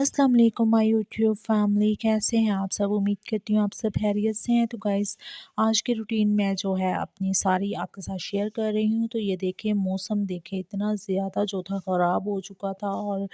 अस्सलाम वालेकुम my YouTube family, कैसे हैं आप सब। उम्मीद करती हूँ आप सब खैरियत से हैं। तो गाइस, आज के रूटीन में जो है अपनी सारी आपके साथ शेयर कर रही हूँ। तो ये देखें, मौसम देखें इतना ज़्यादा जो था ख़राब हो चुका था और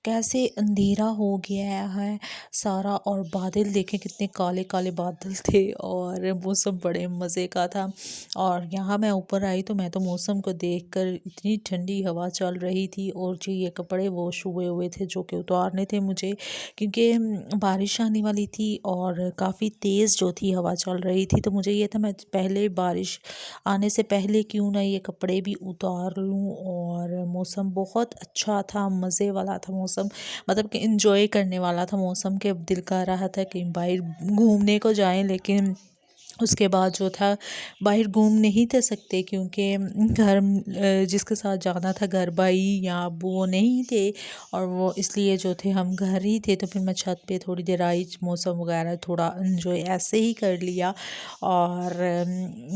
कैसे अंधेरा हो गया है सारा, और बादल देखें कितने काले काले बादल थे और मौसम बड़े मज़े का था। और यहाँ मैं ऊपर आई तो मैं तो मौसम को देखकर, इतनी ठंडी हवा चल रही थी और जी ये कपड़े वॉश हुए हुए थे जो कि उतारने थे मुझे, क्योंकि बारिश आने वाली थी और काफ़ी तेज़ जो थी हवा चल रही थी। तो मुझे ये था मैं पहले बारिश आने से पहले क्यों ना ये कपड़े भी उतार लूँ। और मौसम बहुत अच्छा था, मज़े वाला था मौसम, मतलब कि इंजॉय करने वाला था मौसम के। अब दिल कर रहा था कि बाहर घूमने को जाएं, लेकिन उसके बाद जो था बाहर घूम नहीं थे सकते, क्योंकि घर जिसके साथ जाना था घर भाई या अब्बू वो नहीं थे, और वो इसलिए जो थे हम घर ही थे। तो फिर मैं छत पे थोड़ी देर आई, मौसम वगैरह थोड़ा एंजॉय ऐसे ही कर लिया। और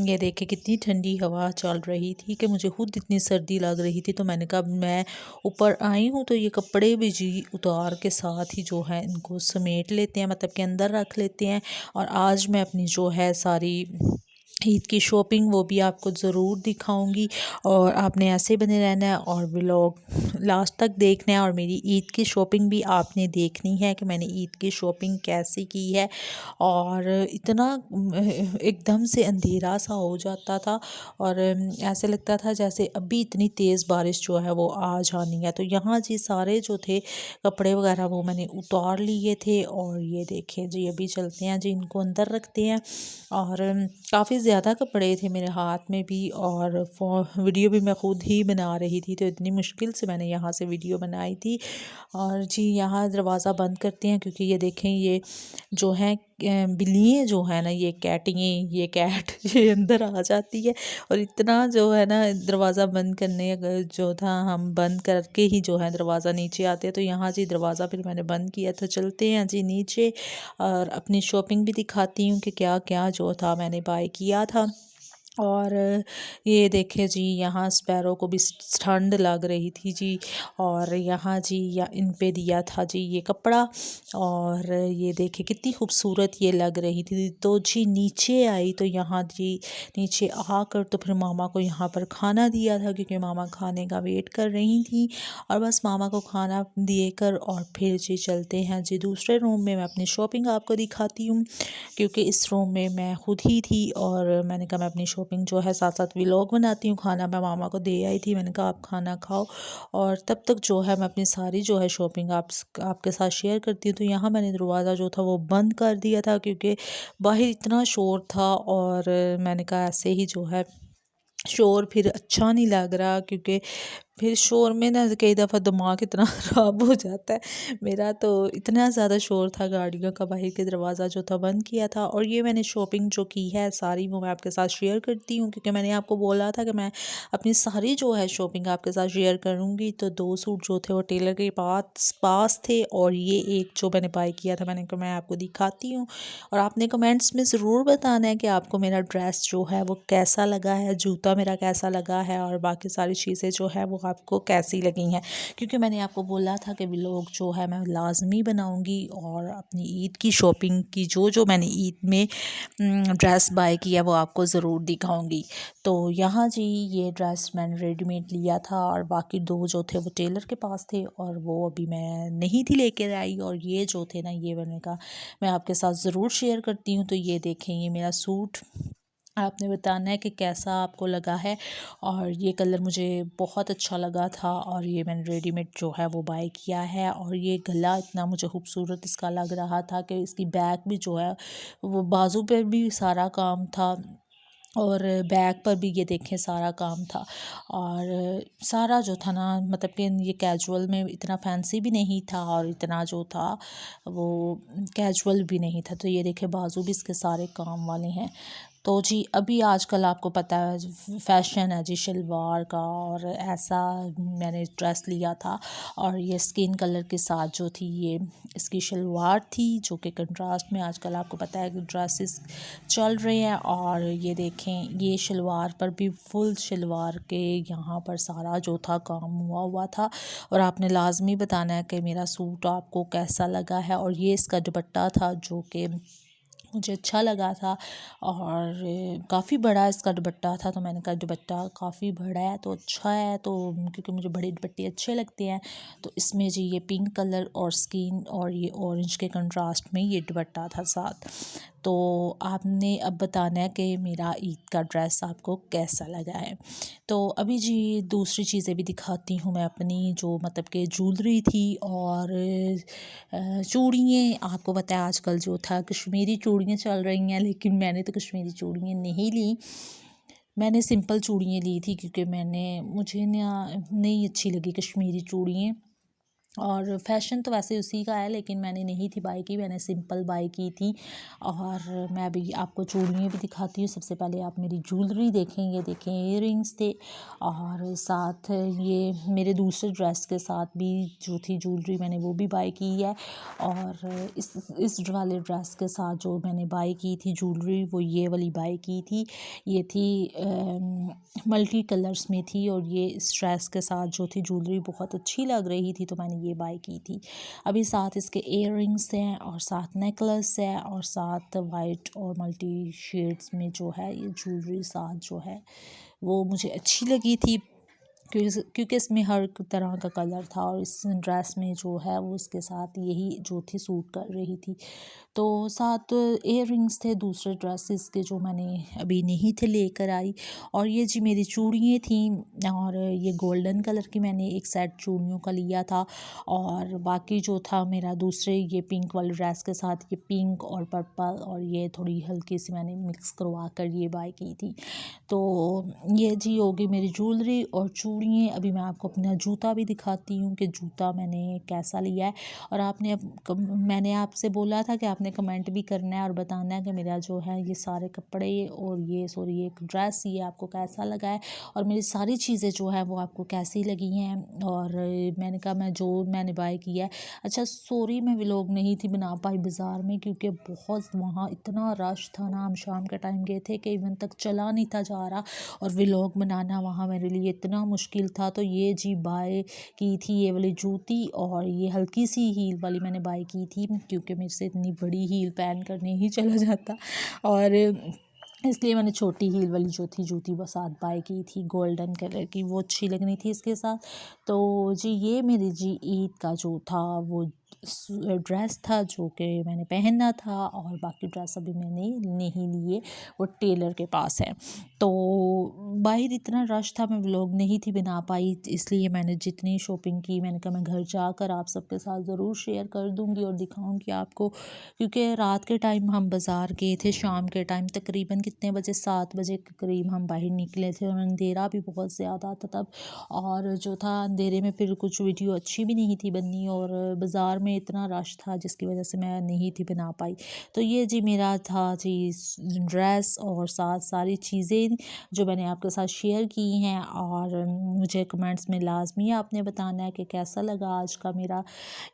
ये देखे कितनी ठंडी हवा चल रही थी कि मुझे खुद इतनी सर्दी लग रही थी। तो मैंने कहा मैं ऊपर आई हूँ तो ये कपड़े भी जी उतार के साथ ही जो है इनको समेट लेते हैं, मतलब कि अंदर रख लेते हैं। और आज मैं अपनी जो है सारी ईद की शॉपिंग वो भी आपको ज़रूर दिखाऊंगी, और आपने ऐसे बने रहना है और व्लॉग लास्ट तक देखना है। और मेरी ईद की शॉपिंग भी आपने देखनी है कि मैंने ईद की शॉपिंग कैसी की है। और इतना एकदम से अंधेरा सा हो जाता था और ऐसे लगता था जैसे अभी इतनी तेज़ बारिश जो है वो आ जानी है। तो यहाँ जी सारे जो थे कपड़े वगैरह वो मैंने उतार लिए थे, और ये देखें जी अभी चलते हैं जी इनको अंदर रखते हैं। और काफ़ी ज़्यादा कपड़े थे मेरे हाथ में भी, और वीडियो भी मैं खुद ही बना रही थी, तो इतनी मुश्किल से मैंने यहाँ से वीडियो बनाई थी। और जी यहाँ दरवाज़ा बंद करते हैं, क्योंकि ये देखें ये जो है बिल्लियाँ जो है ना, ये कैटियाँ, ये कैट ये अंदर आ जाती है। और इतना जो है ना दरवाज़ा बंद करने जो था हम बंद करके ही जो है दरवाज़ा नीचे आते हैं। तो यहाँ जी दरवाज़ा फिर मैंने बंद किया। तो चलते हैं जी नीचे और अपनी शॉपिंग भी दिखाती हूँ कि क्या क्या जो था मैंने बाय किया था। और ये देखें जी यहाँ स्पैरो को भी ठंड लग रही थी जी। और यहाँ जी या इन पे दिया था जी ये कपड़ा, और ये देखें कितनी खूबसूरत ये लग रही थी। तो जी नीचे आई तो यहाँ जी नीचे आकर तो फिर मामा को यहाँ पर खाना दिया था, क्योंकि मामा खाने का वेट कर रही थी। और बस मामा को खाना देकर और फिर जी चलते हैं जी दूसरे रूम में। मैं अपनी शॉपिंग आपको दिखाती हूँ, क्योंकि इस रूम में मैं खुद ही थी और मैंने कहा मैं अपनी शॉपिंग जो है साथ साथ व्लॉग बनाती हूँ। खाना मैं मामा को दे आई थी, मैंने कहा आप खाना खाओ और तब तक जो है मैं अपनी सारी जो है शॉपिंग आपके साथ शेयर करती हूँ। तो यहाँ मैंने दरवाज़ा जो था वो बंद कर दिया था, क्योंकि बाहर इतना शोर था। और मैंने कहा ऐसे ही जो है शोर फिर अच्छा नहीं लग रहा, क्योंकि फिर शोर में ना कई दफ़ा दिमाग इतना ख़राब हो जाता है मेरा। तो इतना ज़्यादा शोर था गाड़ियों का, बाहर के दरवाज़ा जो था बंद किया था। और ये मैंने शॉपिंग जो की है सारी वो मैं आपके साथ शेयर करती हूँ, क्योंकि मैंने आपको बोला था कि मैं अपनी सारी जो है शॉपिंग आपके साथ शेयर करूँगी। तो 2 सूट जो थे वो टेलर के पास पास थे, और ये एक जो मैंने बाय किया था मैंने कहा मैं आपको दिखाती हूँ। और आपने कमेंट्स में ज़रूर बताना है कि आपको मेरा ड्रेस जो है वो कैसा लगा है, जूता मेरा कैसा लगा है, और बाकी सारी चीज़ें जो है वो आपको कैसी लगी हैं। क्योंकि मैंने आपको बोला था कि व्लॉग जो है मैं लाजमी बनाऊंगी, और अपनी ईद की शॉपिंग की जो जो मैंने ईद में ड्रेस बाय किया वो आपको ज़रूर दिखाऊंगी। तो यहाँ जी ये ड्रेस मैंने रेडीमेड लिया था, और बाकी 2 जो थे वो टेलर के पास थे, और वो अभी मैं नहीं थी लेकर आई। और ये जो थे ना ये मैंने कहा मैं आपके साथ ज़रूर शेयर करती हूँ। तो ये देखें ये मेरा सूट, आपने बताना है कि कैसा आपको लगा है। और ये कलर मुझे बहुत अच्छा लगा था, और ये मैंने रेडीमेड जो है वो बाय किया है। और ये गला इतना मुझे खूबसूरत इसका लग रहा था कि इसकी बैक भी जो है वो बाजू पर भी सारा काम था, और बैक पर भी ये देखें सारा काम था। और सारा जो था ना मतलब कि ये कैजुअल में इतना फैंसी भी नहीं था, और इतना जो था वो कैजुअल भी नहीं था। तो ये देखें बाजू भी इसके सारे काम वाले हैं। तो जी अभी आजकल आपको पता है फैशन है जी शलवार का, और ऐसा मैंने ड्रेस लिया था और ये स्किन कलर के साथ जो थी ये इसकी शलवार थी, जो कि कंट्रास्ट में आजकल आपको पता है कि ड्रेसेस चल रहे हैं। और ये देखें ये शलवार पर भी फुल शलवार के यहाँ पर सारा जो था काम हुआ हुआ था। और आपने लाजमी बताना है कि मेरा सूट आपको कैसा लगा है। और ये इसका दुपट्टा था जो कि मुझे अच्छा लगा था, और काफ़ी बड़ा इसका दुपट्टा था, तो मैंने कहा दुपट्टा काफ़ी बड़ा है तो अच्छा है, तो क्योंकि मुझे बड़े दुपट्टे अच्छे लगते हैं। तो इसमें जी ये पिंक कलर और स्किन और ये ऑरेंज के कंट्रास्ट में ये दुपट्टा था साथ। तो आपने अब बताना है कि मेरा ईद का ड्रेस आपको कैसा लगा है। तो अभी जी दूसरी चीज़ें भी दिखाती हूँ मैं अपनी, जो मतलब कि ज्वेलरी थी और चूड़ियाँ। आपको पता है आजकल जो था कश्मीरी चूड़ियाँ चल रही हैं, लेकिन मैंने तो कश्मीरी चूड़ियाँ नहीं ली, मैंने सिंपल चूड़ियाँ ली थी, क्योंकि मुझे ना नहीं अच्छी लगी कश्मीरी चूड़ियाँ। और फ़ैशन तो वैसे उसी का है, लेकिन मैंने नहीं थी बाय की, मैंने सिंपल बाय की थी। और मैं अभी आपको चूड़ियाँ भी दिखाती हूँ। सबसे पहले आप मेरी ज्वेलरी देखें, ये देखें इयररिंग्स थे, और साथ ये मेरे दूसरे ड्रेस के साथ भी जो थी ज्वेलरी मैंने वो भी बाय की है। और इस वाले ड्रेस के साथ जो मैंने बाय की थी ज्वेलरी, वो ये वाली बाय की थी। ये थी मल्टी कलर्स में थी, और ये इस ड्रेस के साथ जो थी ज्वेलरी बहुत अच्छी लग रही थी, तो मैंने ये बाय की थी। अभी साथ इसके इयररिंग्स हैं, और साथ नेकलेस है, और साथ वाइट और मल्टी शेड्स में जो है ये ज्वेलरी साथ जो है वो मुझे अच्छी लगी थी, क्योंकि इसमें हर तरह का कलर था, और इस ड्रेस में जो है वो इसके साथ यही जो थी सूट कर रही थी। तो साथ इयररिंग्स थे दूसरे ड्रेसेस के जो मैंने अभी नहीं थे लेकर आई। और ये जी मेरी चूड़ियाँ थी, और ये गोल्डन कलर की मैंने एक सेट चूड़ियों का लिया था, और बाकी जो था मेरा दूसरे ये पिंक वाले ड्रेस के साथ ये पिंक और पर्पल और ये थोड़ी हल्की सी मैंने मिक्स करवा कर ये बाय की थी। तो ये जी होगी मेरी ज्वेलरी और चूड़ियाँ। अभी मैं आपको अपना जूता भी दिखाती हूँ कि जूता मैंने कैसा लिया है। और मैंने आपसे बोला था कि आपने कमेंट भी करना है और बताना है कि मेरा जो है ये सारे कपड़े और ये सॉरी एक ड्रेस ये आपको कैसा लगा है, और मेरी सारी चीज़ें जो है वो आपको कैसी लगी हैं। और मैंने कहा मैं जो मैंने बाय किया है, अच्छा सॉरी मैं व्लॉग नहीं थी बना पाई बाज़ार में, क्योंकि बहुत वहाँ इतना रश था ना, हम शाम के टाइम गए थे कि इवन तक चला नहीं था जा रहा, और व्लॉग बनाना वहाँ मेरे लिए इतना मुश्किल था। तो ये जी बाय की थी ये वाली जूती, और ये हल्की सी हील वाली मैंने बाय की थी, क्योंकि मेरे से इतनी बड़ी हील पहन कर नहीं चला जाता, और इसलिए मैंने छोटी हील वाली जो थी जूती वो साथ बाय की थी गोल्डन कलर की, वो अच्छी लगनी थी इसके साथ। तो जी ये मेरी जी ईद का जो था वो ड्रेस था जो कि मैंने पहना था, और बाकी ड्रेस अभी मैंने नहीं लिए, वो टेलर के पास है। तो बाहर इतना रश था, मैं व्लॉग नहीं थी बना पाई, इसलिए मैंने जितनी शॉपिंग की मैंने कहा मैं घर जाकर आप सबके साथ ज़रूर शेयर कर दूँगी और दिखाऊँगी आपको, क्योंकि रात के टाइम हम बाज़ार गए थे, शाम के टाइम तकरीबन कितने बजे 7 बजे के करीब हम बाहर निकले थे, और अंधेरा भी बहुत ज़्यादा था तब, और जो था अंधेरे में फिर कुछ वीडियो अच्छी भी नहीं थी बननी, और बाज़ार में इतना रश था जिसकी वजह से मैं नहीं थी बना पाई। तो ये जी मेरा था जी ड्रेस और साथ सारी चीज़ें जो मैंने आपके साथ शेयर की हैं, और मुझे कमेंट्स में लाजमी आपने बताना है कि कैसा लगा आज का मेरा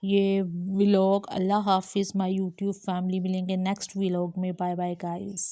ये व्लॉग। अल्लाह हाफिज़ माय यूट्यूब फैमिली, मिलेंगे नेक्स्ट व्लॉग में। Bye bye guys.